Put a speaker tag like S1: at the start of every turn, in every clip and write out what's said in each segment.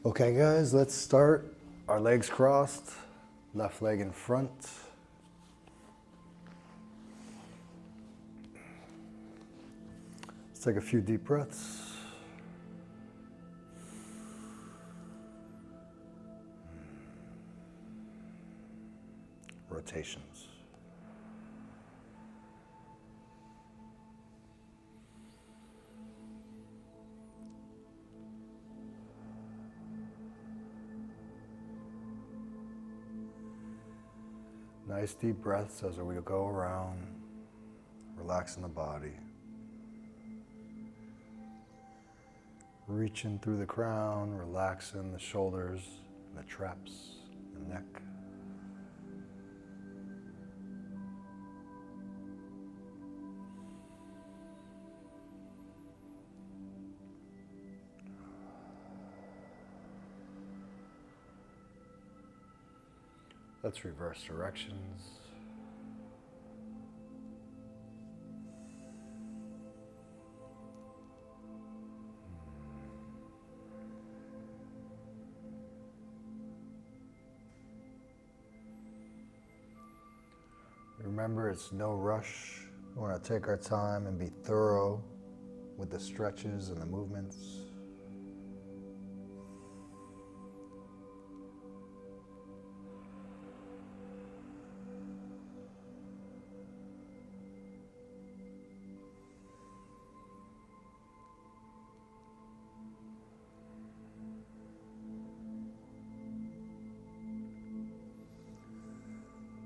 S1: Okay guys, let's start. Our legs crossed, left leg in front. Let's take a few deep breaths. Rotations. Nice deep breaths as we go around, relaxing the body. Reaching through the crown, relaxing the shoulders, the traps, the neck. Let's reverse directions. Remember, it's no rush. We want to take our time and be thorough with the stretches and the movements.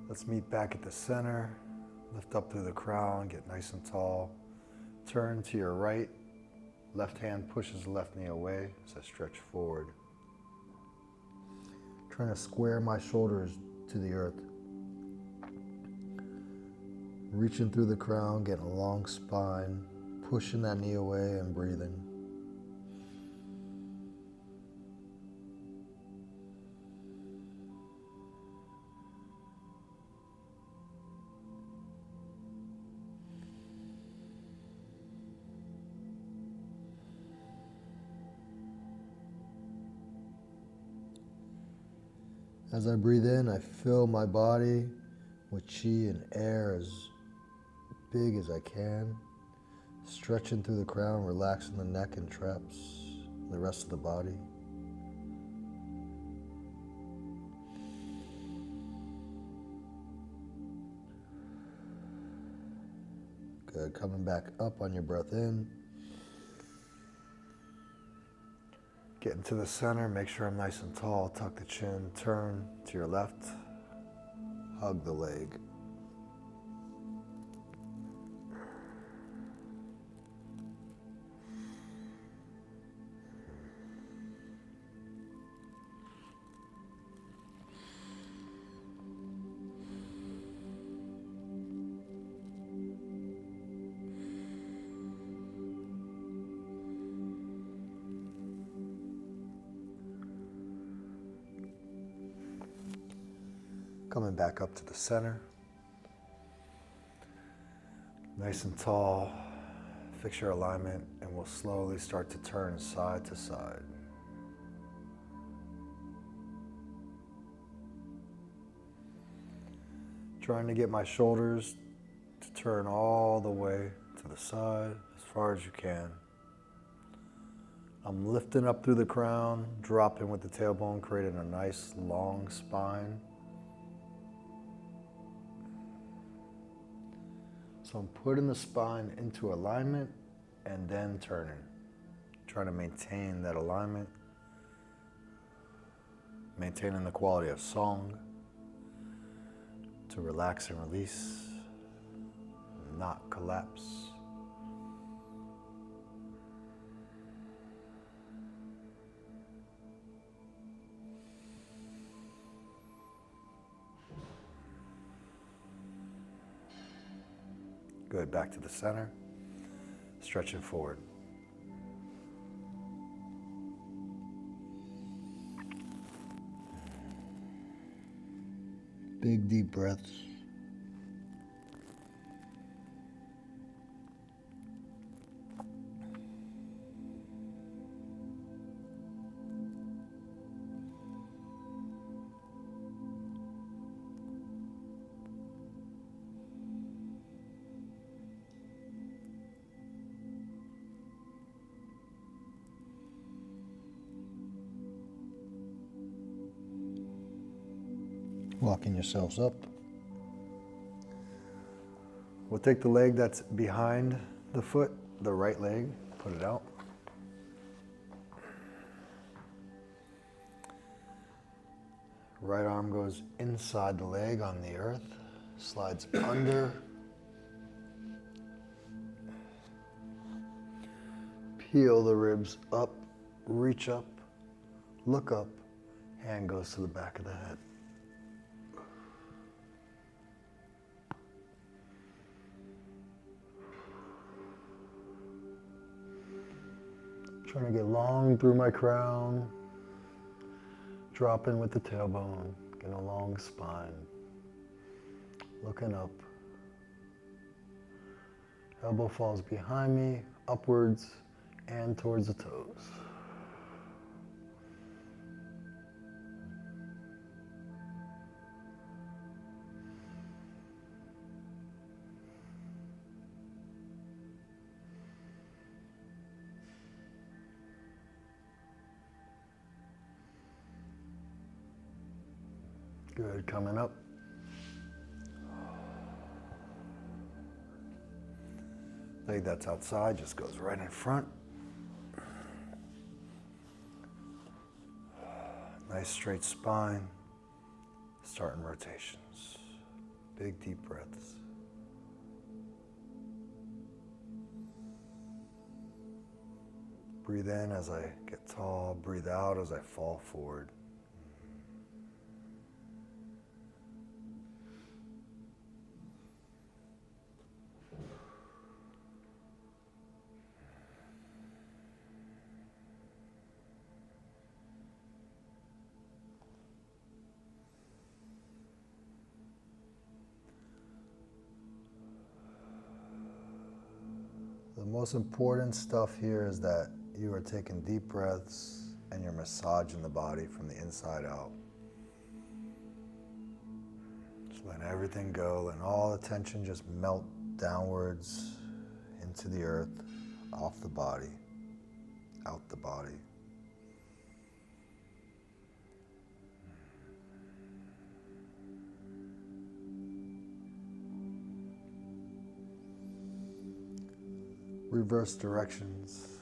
S1: Let's meet back at the center. Lift up through the crown, get nice and tall. Turn to your right. Left hand pushes the left knee away as I stretch forward. Trying to square my shoulders to the earth. Reaching through the crown, getting a long spine, pushing that knee away and breathing. As I breathe in, I fill my body with chi and air as big as I can, stretching through the crown, relaxing the neck and traps, the rest of the body. Good, coming back up on your breath in. Getting to the center, make sure I'm nice and tall, tuck the chin, turn to your left, hug the leg. Coming back up to the center. Nice and tall. Fix your alignment and we'll slowly start to turn side to side. Trying to get my shoulders to turn all the way to the side as far as you can. I'm lifting up through the crown, dropping with the tailbone, creating a nice long spine. So I'm putting the spine into alignment and then turning. Trying to maintain that alignment. Maintaining the quality of song. To relax and release. Not collapse. Good, back to the center, stretching forward. Big deep breaths. Walking yourselves up. We'll take the leg that's behind the foot, the right leg, put it out. Right arm goes inside the leg on the earth, slides under. Peel the ribs up, reach up, look up, hand goes to the back of the head. Trying to get long through my crown. Drop in with the tailbone, get a long spine. Looking up. Elbow falls behind me, upwards and towards the toes. Good, coming up. Leg that's outside just goes right in front. Nice straight spine. Starting rotations. Big deep breaths. Breathe in as I get tall. Breathe out as I fall forward. The most important stuff here is that you are taking deep breaths and you're massaging the body from the inside out. Just letting everything go and all the tension just melt downwards into the earth, off the body, out the body. Reverse directions.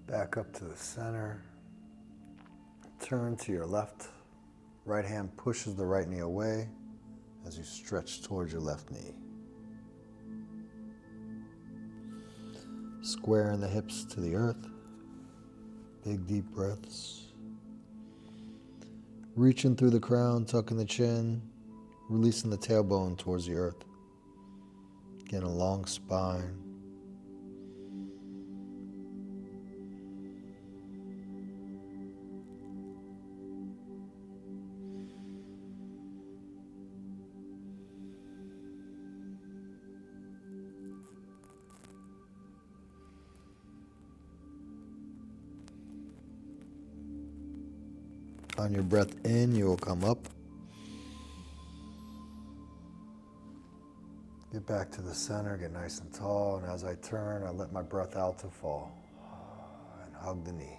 S1: Back up to the center. Turn to your left. Right hand pushes the right knee away as you stretch towards your left knee. Squaring the hips to the earth. Big deep breaths. Reaching through the crown, tucking the chin, releasing the tailbone towards the earth. Getting a long spine. On your breath in, you will come up. Get back to the center, get nice and tall, and as I turn, I let my breath out to fall and hug the knee.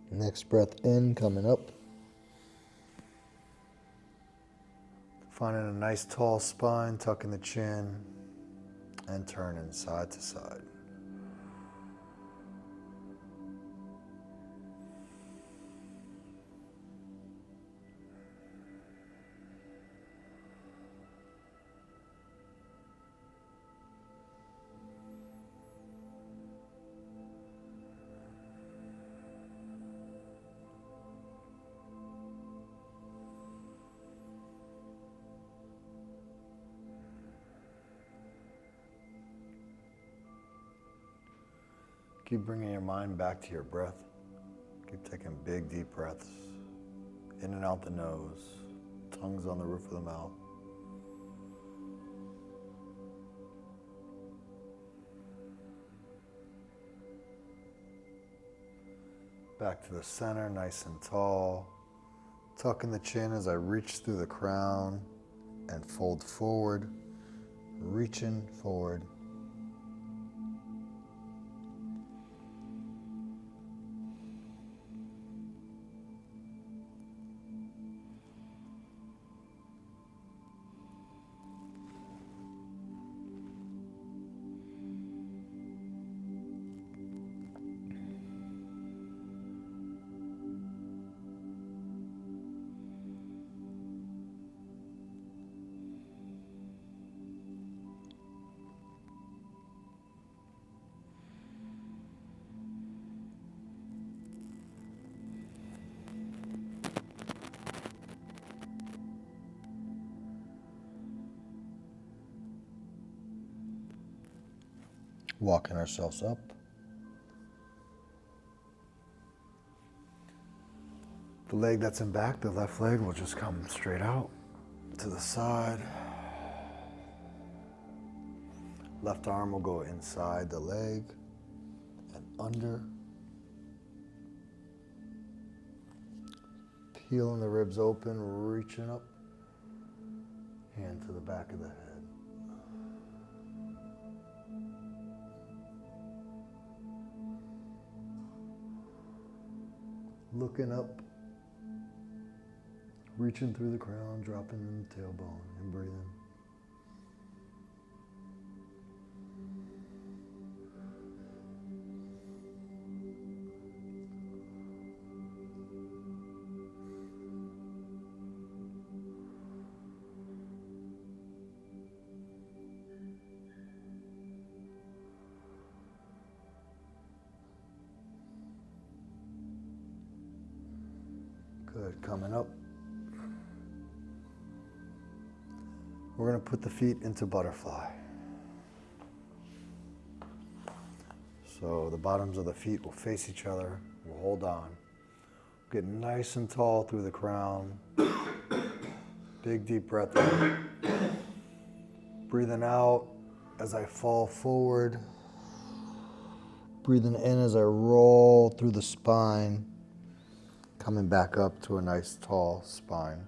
S1: Next breath in, coming up. Finding a nice tall spine, tucking the chin, and turning side to side. Keep bringing your mind back to your breath. Keep taking big, deep breaths in and out the nose, tongue's on the roof of the mouth. Back to the center, nice and tall. Tucking the chin as I reach through the crown and fold forward, reaching forward. Walking ourselves up. The leg that's in back, the left leg, will just come straight out to the side. Left arm will go inside the leg and under. Peeling the ribs open, reaching up. Hand to the back of the head. Looking up, reaching through the crown, dropping in the tailbone and breathing. Good, coming up. We're going to put the feet into butterfly. So the bottoms of the feet will face each other. We'll hold on. Get nice and tall through the crown. Big deep breath in. Breathing out as I fall forward. Breathing in as I roll through the spine. Coming back up to a nice tall spine.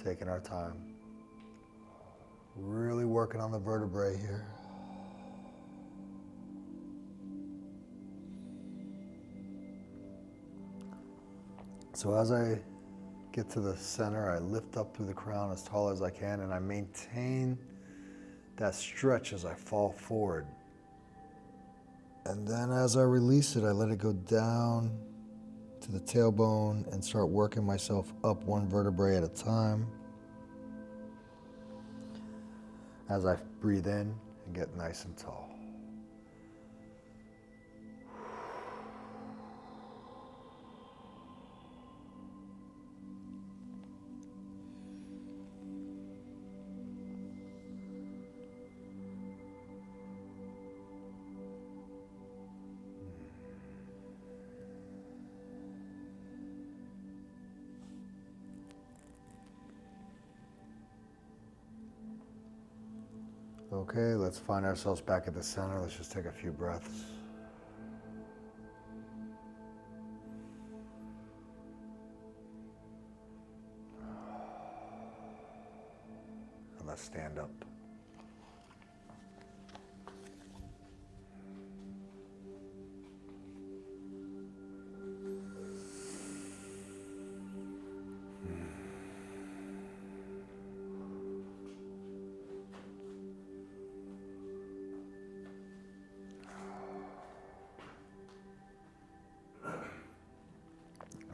S1: Taking our time. Really working on the vertebrae here. So as I get to the center, I lift up through the crown as tall as I can, and I maintain that stretch as I fall forward. And then as I release it, I let it go down to the tailbone and start working myself up one vertebrae at a time. As I breathe in and get nice and tall. Okay, let's find ourselves back at the center. Let's just take a few breaths.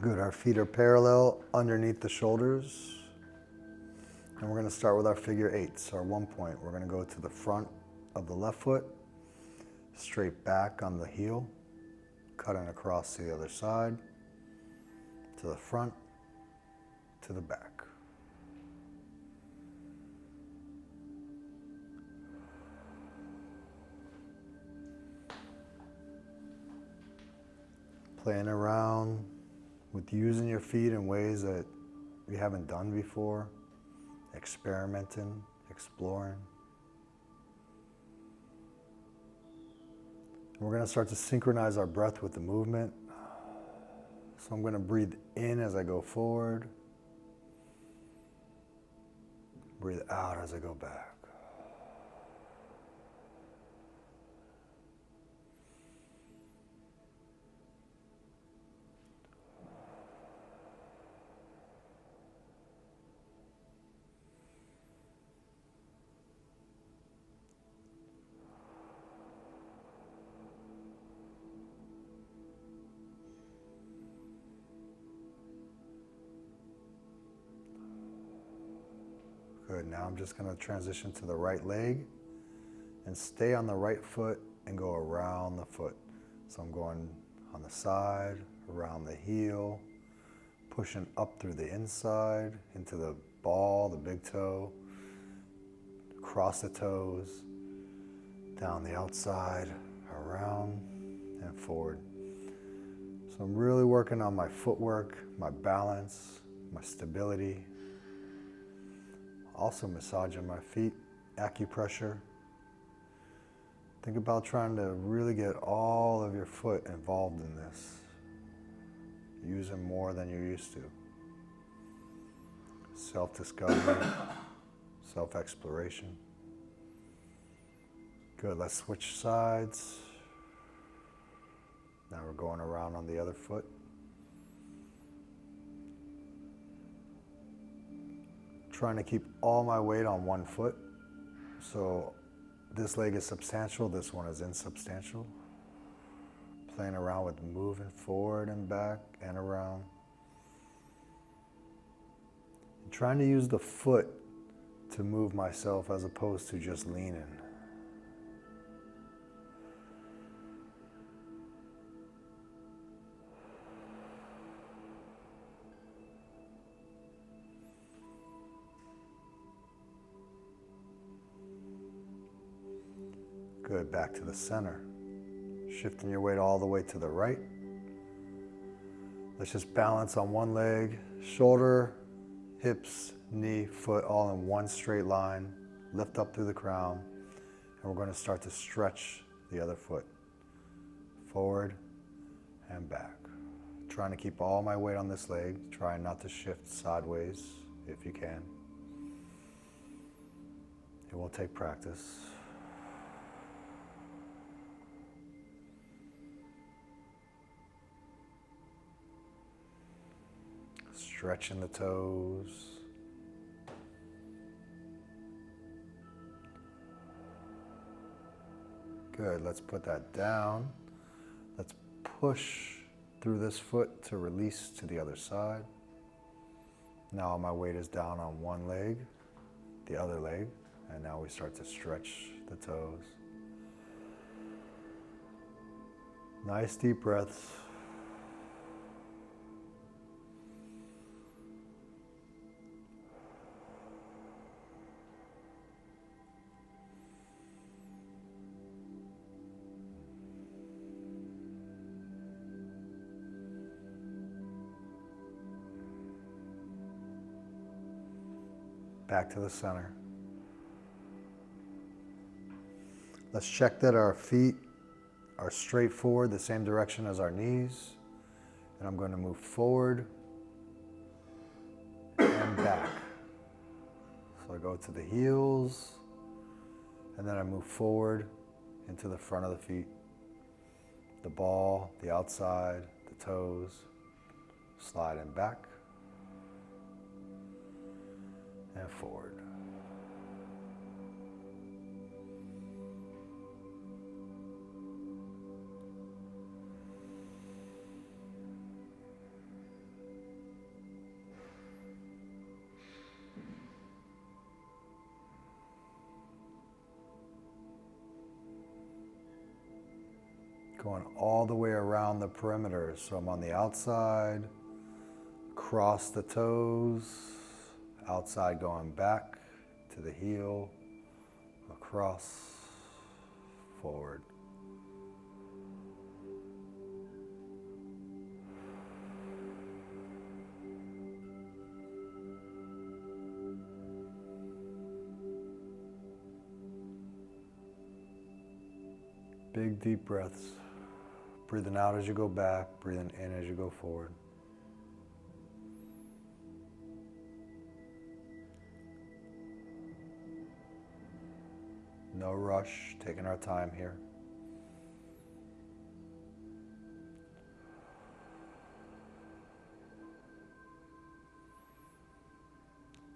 S1: Good, our feet are parallel underneath the shoulders. And we're gonna start with our figure eights, our 1 point. We're gonna go to the front of the left foot, straight back on the heel, cutting across to the other side, to the front, to the back. Playing around with using your feet in ways that you haven't done before, experimenting, exploring. And we're going to start to synchronize our breath with the movement. So I'm going to breathe in as I go forward, breathe out as I go back. Good, now I'm just going to transition to the right leg and stay on the right foot and go around the foot. So I'm going on the side, around the heel, pushing up through the inside, into the ball, the big toe, across the toes, down the outside, around and forward. So I'm really working on my footwork, my balance, my stability. Also massaging my feet, acupressure. Think about trying to really get all of your foot involved in this. Using more than you're used to. Self-discovery, self-exploration. Good, let's switch sides. Now we're going around on the other foot. Trying to keep all my weight on one foot. So this leg is substantial, this one is insubstantial. Playing around with moving forward and back and around. And trying to use the foot to move myself as opposed to just leaning. Good, back to the center. Shifting your weight all the way to the right. Let's just balance on one leg, shoulder, hips, knee, foot, all in one straight line. Lift up through the crown. And we're going to start to stretch the other foot. Forward and back. Trying to keep all my weight on this leg. Trying not to shift sideways if you can. It will take practice. Stretching the toes. Good, let's put that down. Let's push through this foot to release to the other side. Now my weight is down on one leg, the other leg, and now we start to stretch the toes. Nice deep breaths. Back to the center. Let's check that our feet are straight forward, the same direction as our knees. And I'm going to move forward and back. So I go to the heels, and then I move forward into the front of the feet. The ball, the outside, the toes, sliding back. And forward.
S2: Going all the way around the perimeter. So I'm on the outside, cross the toes, outside going back to the heel, across, forward. Big deep breaths. Breathing out as you go back, breathing in as you go forward. No rush, taking our time here.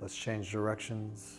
S2: Let's change directions.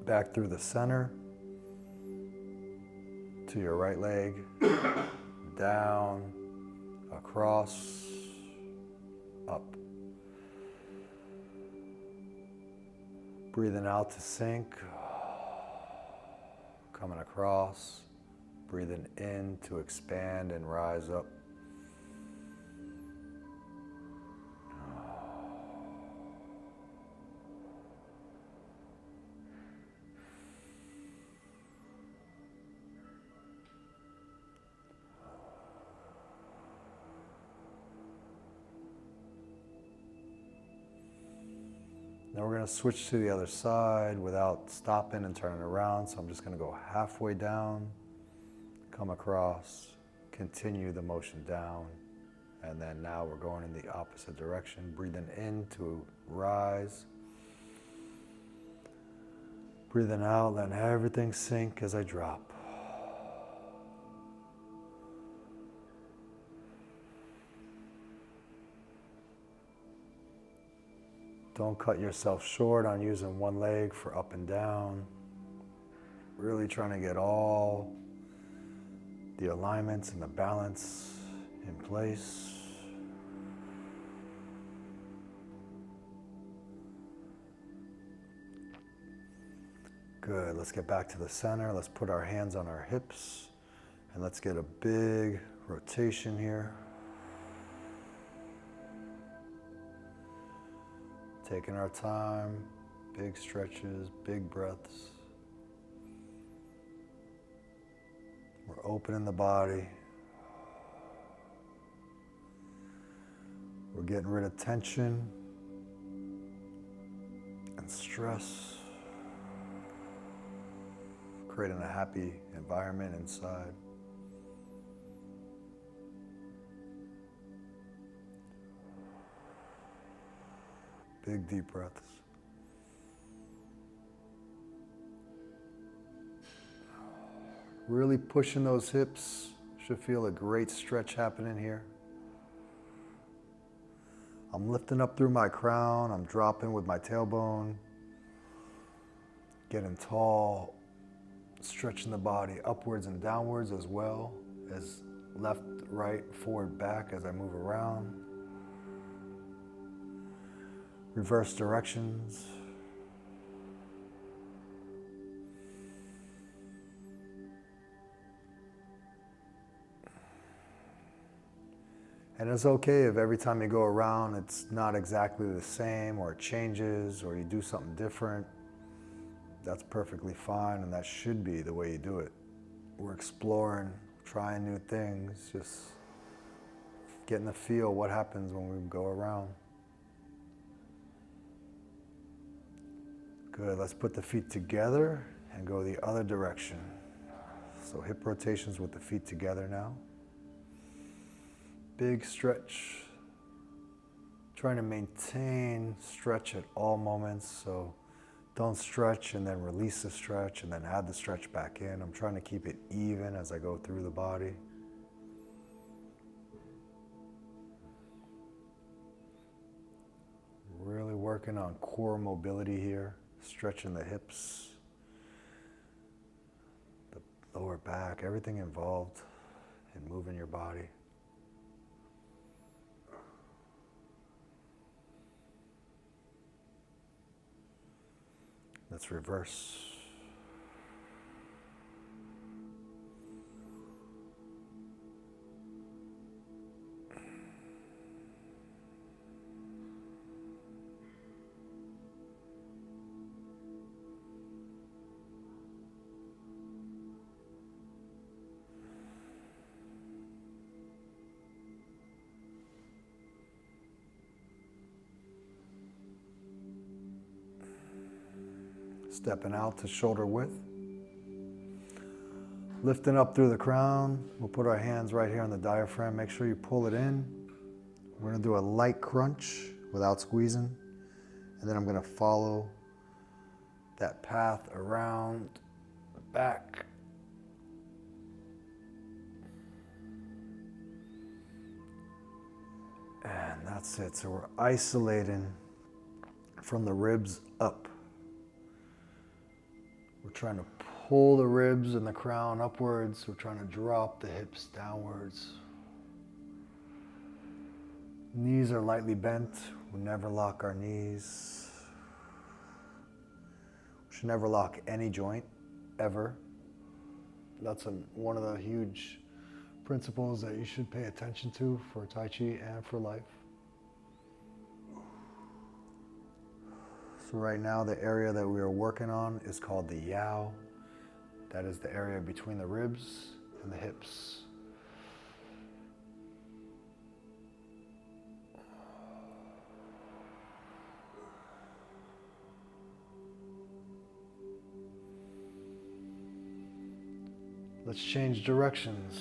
S2: Back through the center, to your right leg, down, across, up. Breathing out to sink, coming across, breathing in to expand and rise up. Now we're going to switch to the other side without stopping and turning around. So I'm just going to go halfway down, come across, continue the motion down. And then now we're going in the opposite direction, breathing in to rise. Breathing out, letting everything sink as I drop. Don't cut yourself short on using one leg for up and down. Really trying to get all the alignments and the balance in place. Good, let's get back to the center. Let's put our hands on our hips and let's get a big rotation here. Taking our time, big stretches, big breaths. We're opening the body. We're getting rid of tension and stress, creating a happy environment inside. Big deep breaths. Really pushing those hips. Should feel a great stretch happening here. I'm lifting up through my crown. I'm dropping with my tailbone. Getting tall. Stretching the body upwards and downwards as well as left, right, forward, back as I move around. Reverse directions. And it's okay if every time you go around it's not exactly the same or it changes or you do something different. That's perfectly fine and that should be the way you do it. We're exploring, trying new things, just getting to feel what happens when we go around. Good, let's put the feet together and go the other direction. So hip rotations with the feet together now. Big stretch. Trying to maintain stretch at all moments, so don't stretch and then release the stretch and then add the stretch back in. I'm trying to keep it even as I go through the body. Really working on core mobility here, stretching the hips, the lower back, everything involved in moving your body. Let's reverse. Stepping out to shoulder width. Lifting up through the crown. We'll put our hands right here on the diaphragm. Make sure you pull it in. We're going to do a light crunch without squeezing. And then I'm going to follow that path around the back. And that's it. So we're isolating from the ribs up. We're trying to pull the ribs and the crown upwards. We're trying to drop the hips downwards. Knees are lightly bent. We never lock our knees. We should never lock any joint, ever. That's one of the huge principles that you should pay attention to for Taichi and for life. So right now, the area that we are working on is called the yao. That is the area between the ribs and the hips. Let's change directions.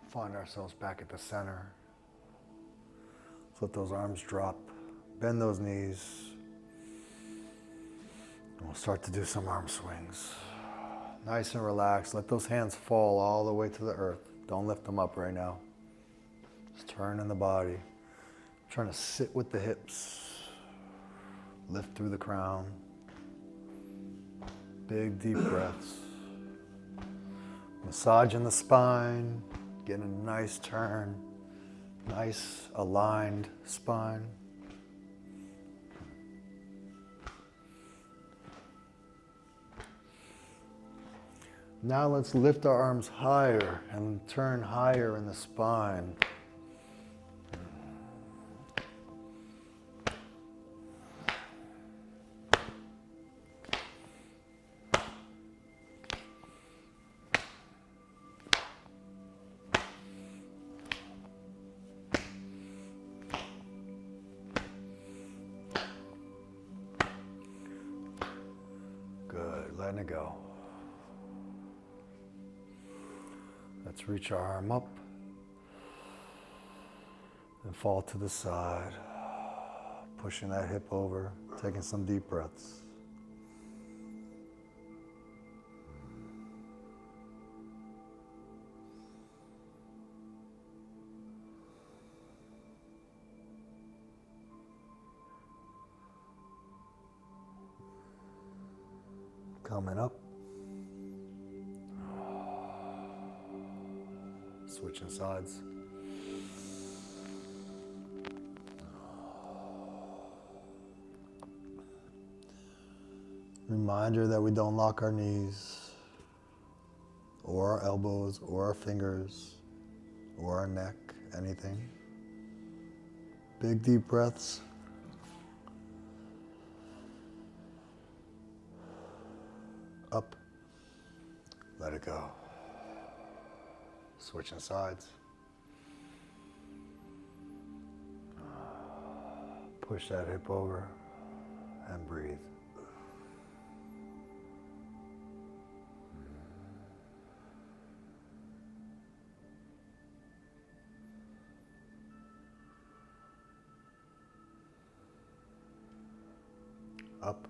S2: Find ourselves back at the center. Let's let those arms drop. Bend those knees. And we'll start to do some arm swings. Nice and relaxed. Let those hands fall all the way to the earth. Don't lift them up right now. Just turn in the body. Trying to sit with the hips. Lift through the crown. Big, deep breaths. Massaging the spine. Getting a nice turn, nice aligned spine. Now let's lift our arms higher and turn higher in the spine. Letting it go. Let's reach our arm up and fall to the side, pushing that hip over, taking some deep breaths. Coming up. Switching sides. Reminder that we don't lock our knees, or our elbows, or our fingers, or our neck, anything. Big deep breaths. Up. Let it go. Switching sides. Push that hip over and breathe. Up.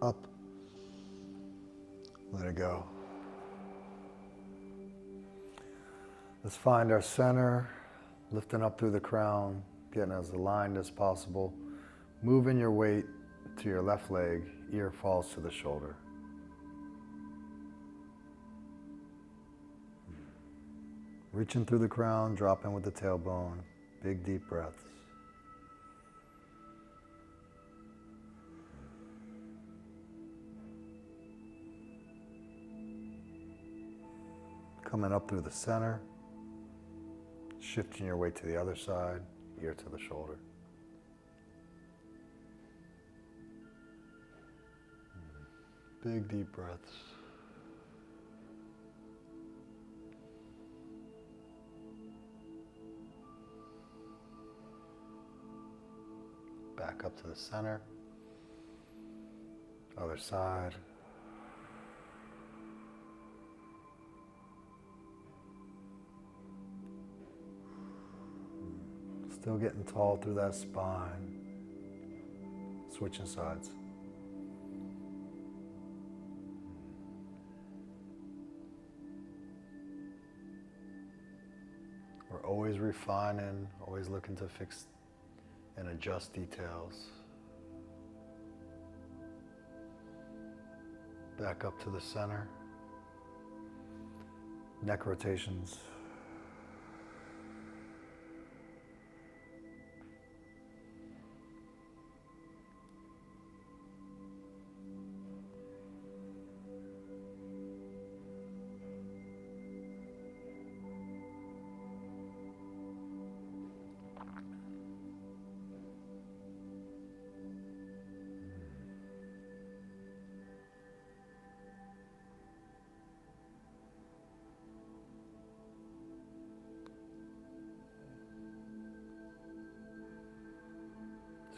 S2: Up. Let it go. Let's find our center, lifting up through the crown, getting as aligned as possible. Moving your weight to your left leg, ear falls to the shoulder. Reaching through the crown, dropping with the tailbone. Big deep breaths. Coming up through the center, shifting your weight to the other side, ear to the shoulder. Big deep breaths. Back up to the center, other side. Still getting tall through that spine. Switching sides. We're always refining, always looking to fix and adjust details. Back up to the center. Neck rotations.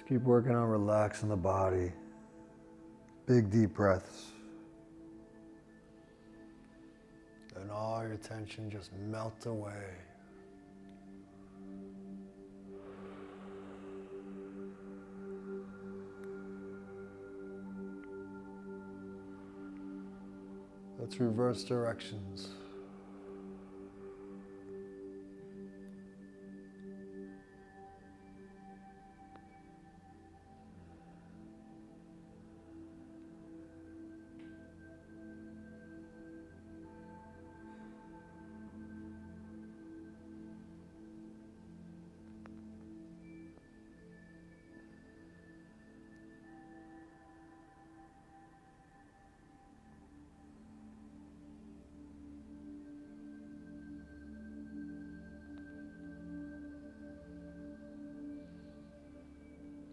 S2: Keep working on relaxing the body. Big deep breaths. And all your tension just melt away. Let's reverse directions.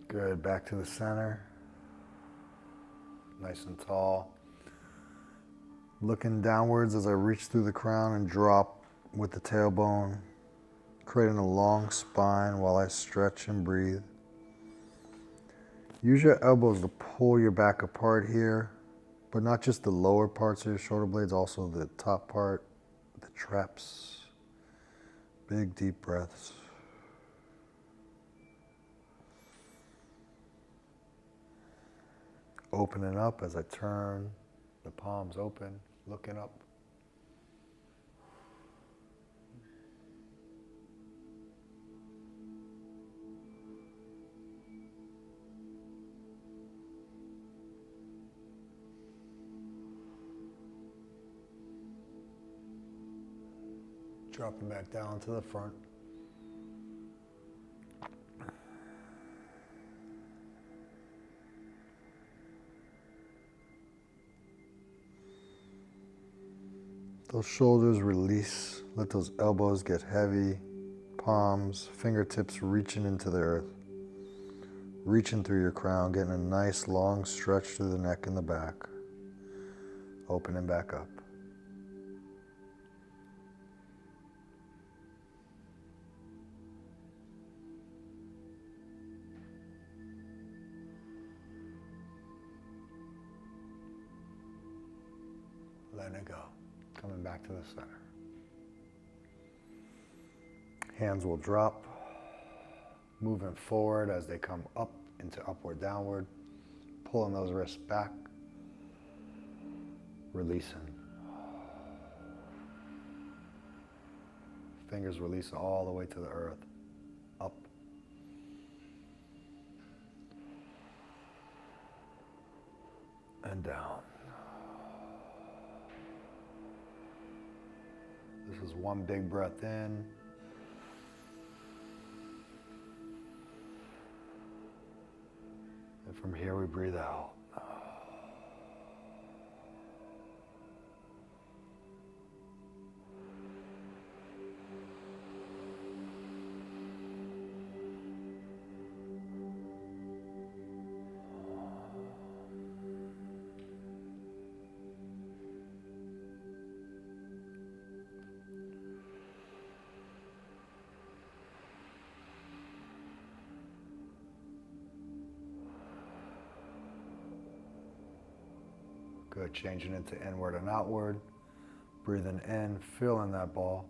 S2: Good, back to the center. Nice and tall. Looking downwards as I reach through the crown and drop with the tailbone, creating a long spine while I stretch and breathe. Use your elbows to pull your back apart here, but not just the lower parts of your shoulder blades, also the top part, the traps. Big deep breaths. opening up as I turn, the palms open, looking up. Dropping back down to the front. Those shoulders release. Let those elbows get heavy. Palms, fingertips reaching into the earth. Reaching through your crown, getting a nice long stretch through the neck and the back. Opening back up. Letting it go. Coming back to the center. Hands will drop. Moving forward as they come up into upward downward. Pulling those wrists back. Releasing. Fingers release all the way to the earth. Up. And down. This is one big breath in. And from here we breathe out. Good, changing into inward and outward. Breathing in, feeling that ball.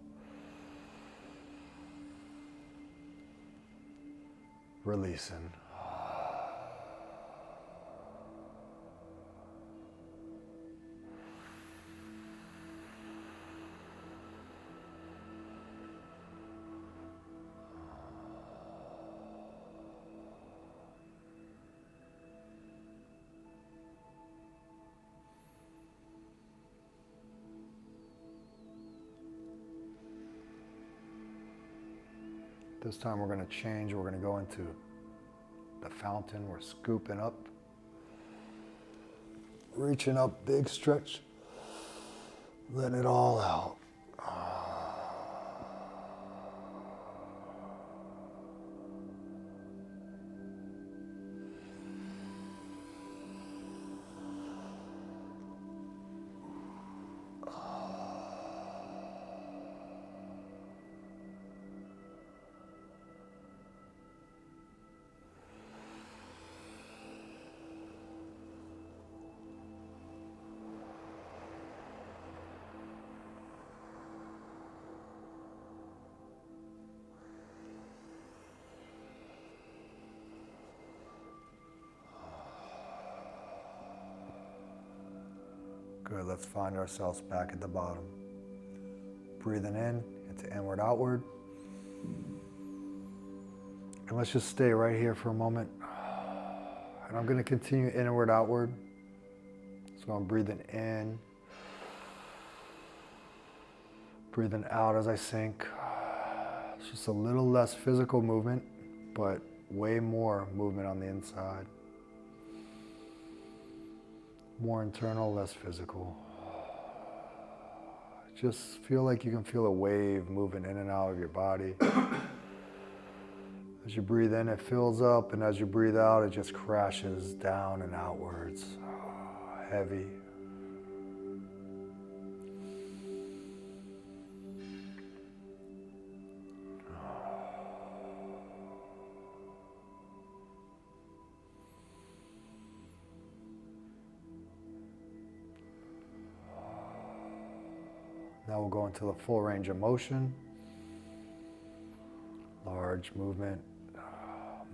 S2: Releasing. This time we're going to change. We're going to go into the fountain. We're scooping up. Reaching up, big stretch. Letting it all out. Good, let's find ourselves back at the bottom. Breathing in into inward, outward. And let's just stay right here for a moment. And I'm going to continue inward, outward. So I'm breathing in. Breathing out as I sink. It's just a little less physical movement, but way more movement on the inside. More internal, less physical. Just feel like you can feel a wave moving in and out of your body. As you breathe in, it fills up, and as you breathe out, it just crashes down and outwards. Heavy. Now we'll go into the full range of motion. Large movement,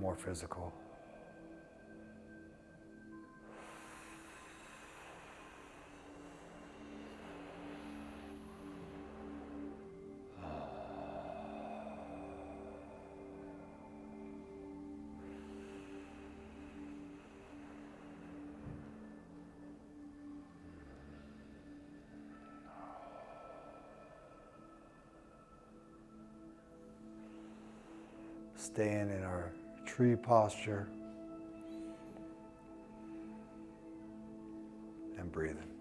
S2: more physical. staying in our tree posture and breathing.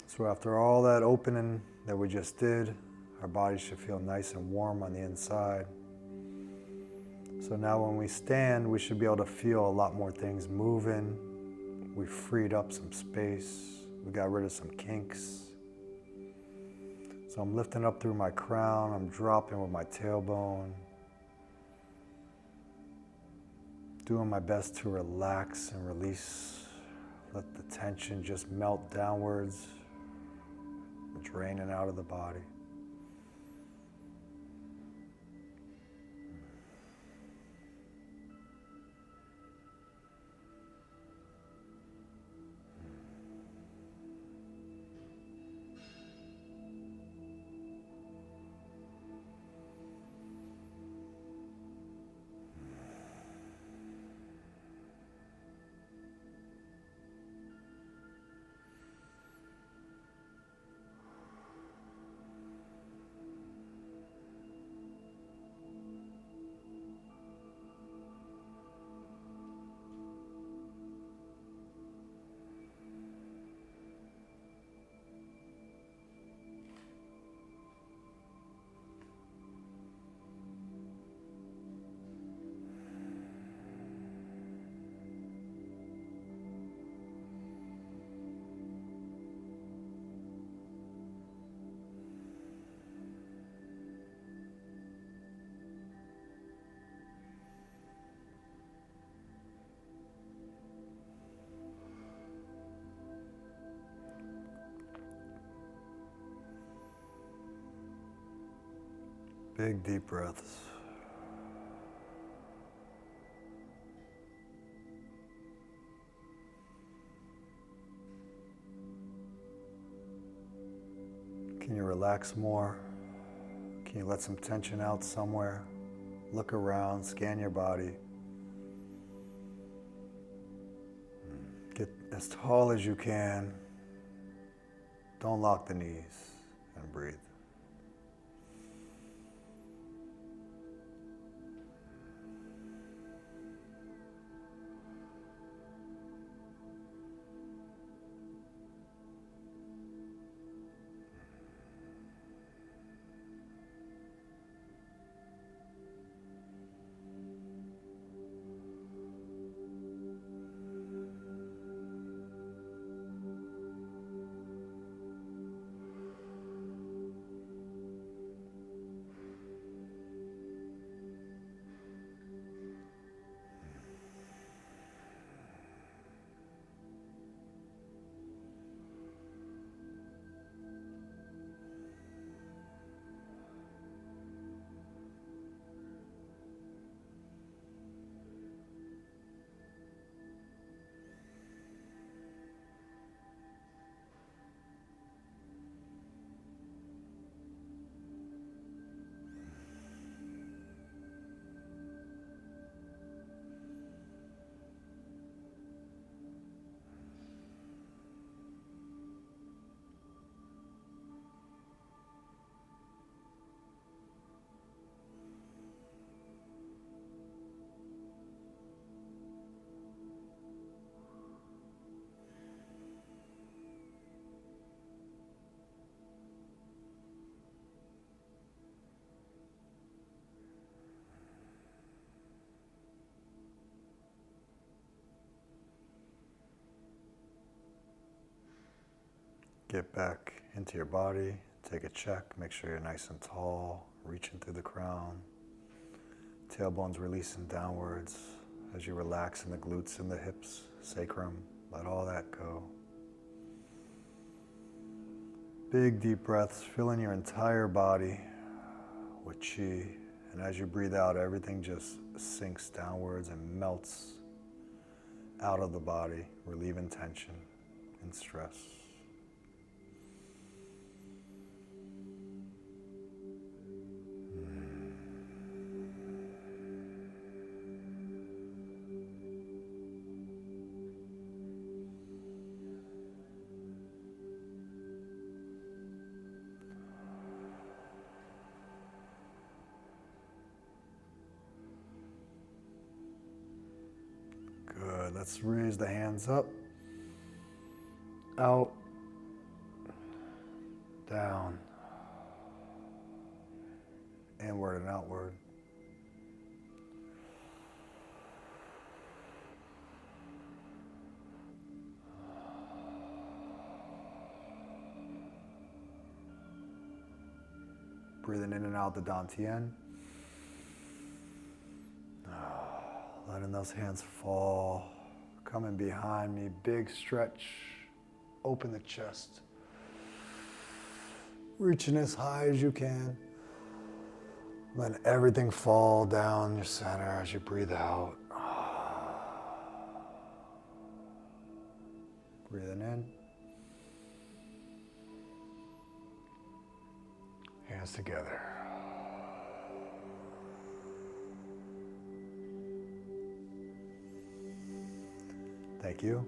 S2: So after all that opening that we just did, our body should feel nice and warm on the inside. So now when we stand, we should be able to feel a lot more things moving. We freed up some space. We got rid of some kinks. So I'm lifting up through my crown. I'm dropping with my tailbone. Doing my best to relax and release. Let the tension just melt downwards, draining out of the body. Big deep breaths. Can you relax more? Can you let some tension out somewhere? Look around, scan your body. Get as tall as you can. Don't lock the knees and breathe. Get back into your body, take a check, make sure you're nice and tall, reaching through the crown. Tailbone's releasing downwards as you relax in the glutes and the hips, sacrum, let all that go. Big deep breaths, filling your entire body with chi. And as you breathe out, everything just sinks downwards and melts out of the body, relieving tension and stress. Good. Let's raise the hands up, out, down, inward and outward. Breathing in and out the dantian. Letting those hands fall. Coming behind me, big stretch. Open the chest. Reaching as high as you can. Let everything fall down your center as you breathe out. Breathing in. Hands together. Thank you.